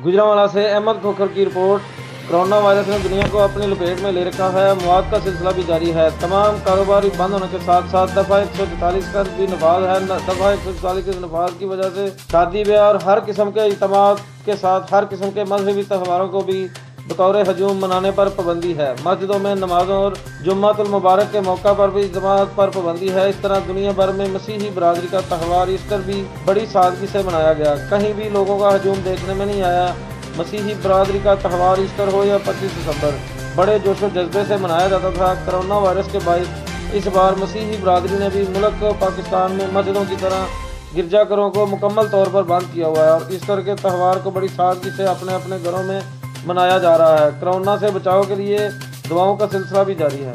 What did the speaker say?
गुजरांवाला से अहमद खोखर की report. Corona virus ने दुनिया को अपनी लपेट में ले रखा है। मौत का सिलसिला भी जारी है। तमाम कारोबार बंद होने के साथ साथ दफा 144 का भी नफाज है। दफा 144 के नफाज की वजह से शादी ब्याह और हर किस्म के इज्तिमा के साथ हर किस्म के मजहबी त्योहारों को भी बतौर हजूम मनाने पर पाबंदी है। मस्जिदों में नमाजों और जुम्मतुल मुबारक के मौका पर भी इज्तिमा पर पाबंदी है। इस तरह दुनिया भर में मसीही बरादरी का त्यौहार ईस्टर भी बड़ी सादगी से मनाया गया। कहीं भी लोगों का हजूम देखने में नहीं आया। मसीही बरादरी का त्यौहार ईस्टर हो या 25 दिसंबर बड़े जोशो जज्बे से मनाया जाता था। कोरोना वायरस के बायस इस बार मसीही बरादरी ने भी मुल्क पाकिस्तान में मस्जिदों की तरह गिरजाघरों को मुकम्मल तौर पर बंद किया हुआ है और ईस्टर के त्यौहार को बड़ी सादगी से अपने अपने घरों में मनाया जा रहा है। कोरोना से बचाव के लिए दुआओं का सिलसिला भी जारी है।